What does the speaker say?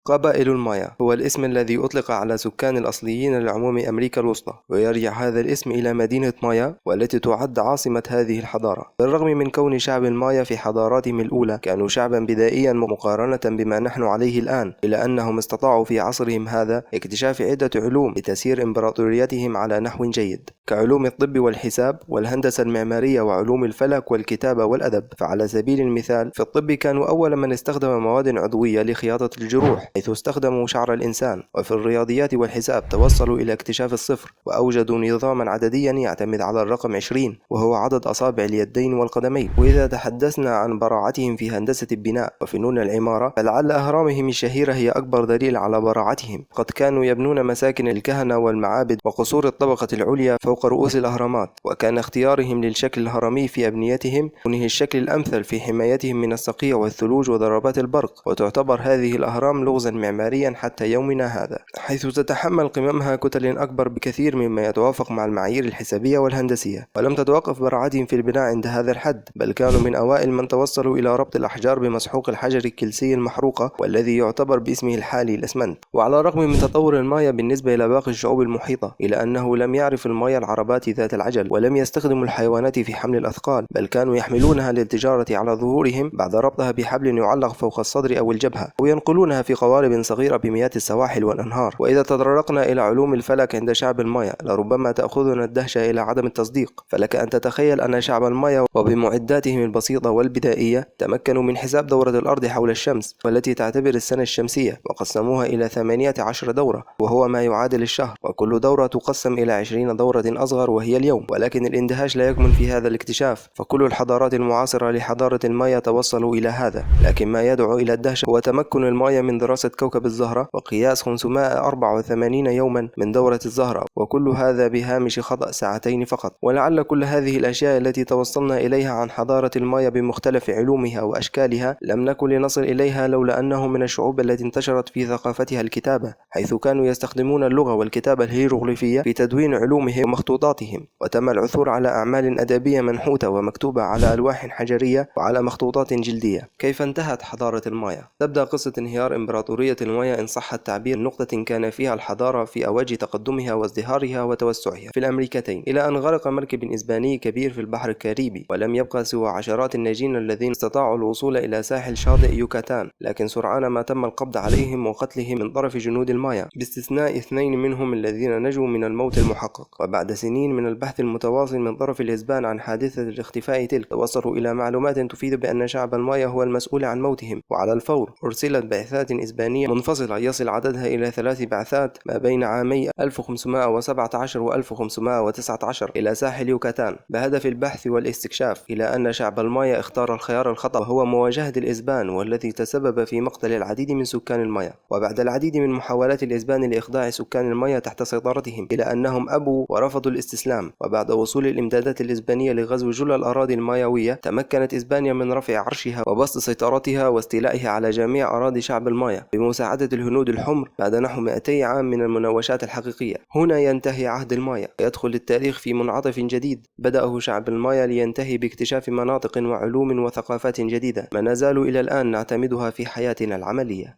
قبائل المايا هو الاسم الذي أطلق على سكان الأصليين لعموم أمريكا الوسطى، ويرجع هذا الاسم إلى مدينة مايا والتي تعد عاصمة هذه الحضارة. بالرغم من كون شعب المايا في حضاراتهم الأولى كانوا شعبا بدائيا مقارنة بما نحن عليه الآن، إلا أنهم استطاعوا في عصرهم هذا اكتشاف عدة علوم لتسيير إمبراطوريتهم على نحو جيد، كعلوم الطب والحساب والهندسة المعمارية وعلوم الفلك والكتابة والأدب. فعلى سبيل المثال في الطب كانوا أول من استخدم مواد عضوية لخياطة الجروح، حيث استخدموا شعر الإنسان. وفي الرياضيات والحساب توصلوا إلى اكتشاف الصفر، وأوجدوا نظاما عدديا يعتمد على الرقم 20 وهو عدد أصابع اليدين والقدمين. وإذا تحدثنا عن براعتهم في هندسة البناء وفنون العمارة، فلعل أهرامهم الشهيرة هي أكبر دليل على براعتهم. قد كانوا يبنون مساكن الكهنة والمعابد وقصور الطبقة العليا فوق رؤوس الأهرامات، وكان اختيارهم للشكل الهرمي في أبنيتهم كونه الشكل الأمثل في حمايتهم من الصقيع والثلوج وضربات البرق. وتعتبر هذه الأهرام لغزا معماريا حتى يومنا هذا، حيث تتحمل قممها كتل أكبر بكثير مما يتوافق مع المعايير الحسابية والهندسية. ولم تتوقف براعتهم في البناء عند هذا الحد، بل كانوا من أوائل من توصلوا إلى ربط الأحجار بمسحوق الحجر الكلسي المحروقة والذي يعتبر باسمه الحالي الأسمنت. وعلى الرغم من تطور المايا بالنسبة إلى باقي الشعوب المحيطة، إلا أنه لم يعرف المايا العربات ذات العجل، ولم يستخدموا الحيوانات في حمل الأثقال، بل كانوا يحملونها للتجارة على ظهورهم بعد ربطها بحبل يعلق فوق الصدر أو الجبهة، وينقلونها في قوارب صغيرة بمياه السواحل والأنهار. وإذا تطرقنا إلى علوم الفلك عند شعب المايا لربما تأخذنا الدهشة إلى عدم التصديق. فلك أن تتخيل أن شعب المايا وبمعداتهم البسيطة والبدائية تمكنوا من حساب دورة الأرض حول الشمس، والتي تعتبر السنة الشمسية، وقسموها إلى 18 دورة، وهو ما يعادل الشهر، وكل دورة تقسم إلى 20 دورة أصغر وهي اليوم. ولكن الاندهاش لا يكمن في هذا الاكتشاف، فكل الحضارات المعاصرة لحضارة المايا توصلوا إلى هذا. لكن ما يدعو إلى الدهشة هو تمكن المايا من دراسة كوكب الزهرة وقياس 584 يوما من دورة الزهرة، وكل هذا بهامش خطأ ساعتين فقط. ولعل كل هذه الأشياء التي توصلنا إليها عن حضارة المايا بمختلف علومها وأشكالها لم نكن لنصل إليها لولا أنه من الشعوب التي انتشرت في ثقافتها الكتابة، حيث كانوا يستخدمون اللغة والكتابة الهيروغليفية في تدوين علومهم ومخطوطاتهم. وتم العثور على أعمال أدبية منحوتة ومكتوبة على ألواح حجرية وعلى مخطوطات جلدية. كيف انتهت حضارة المايا؟ تبدأ قصة انهيار إمبراطورية المايا إن صح التعبير نقطة كان فيها الحضارة في أوج تقدمها وازدهارها وتوسعها في الأمريكتين، إلى أن غرق مركب إسباني كبير في البحر الكاريبي، ولم يبقى سوى عشرات الناجين الذين استطاعوا الوصول إلى ساحل شاطئ يوكاتان. لكن سرعان ما تم القبض عليهم وقتلهم من طرف جنود المايا، باستثناء 2 منهم الذين نجوا من الموت المحقق. وبعد سنين من البحث المتواصل من طرف الإسبان عن حادثة الاختفاء تلك، توصلوا إلى معلومات تفيد بأن شعب المايا هو المسؤول عن موتهم. وعلى الفور أرسلت بعثات إسبانية منفصلة يصل عددها إلى 3 بعثات ما بين عامي 1517 و 1519 إلى ساحل يوكاتان بهدف البحث والاستكشاف، إلى أن شعب المايا اختار الخيار الخطأ وهو مواجهة الإسبان، والذي تسبب في مقتل العديد من سكان المايا. وبعد العديد من محاولات الإسبان لإخضاع سكان المايا تحت سيطرتهم، إلى أنهم أبوا ورفضوا الاستسلام. وبعد وصول الإمدادات الإسبانية لغزو جل الأراضي المايوية، تمكنت إسبانيا من رفع عرشها وبسط سيطرتها واستيلائها على جميع أراضي شعب المايا بمساعدة الهنود الحمر بعد نحو 200 عام من المناوشات الحقيقية. هنا ينتهي عهد المايا، ويدخل التاريخ في منعطف جديد بدأه شعب المايا لينتهي باكتشاف مناطق وعلوم وثقافات جديدة ما نزال إلى الآن نعتمدها في حياتنا العملية.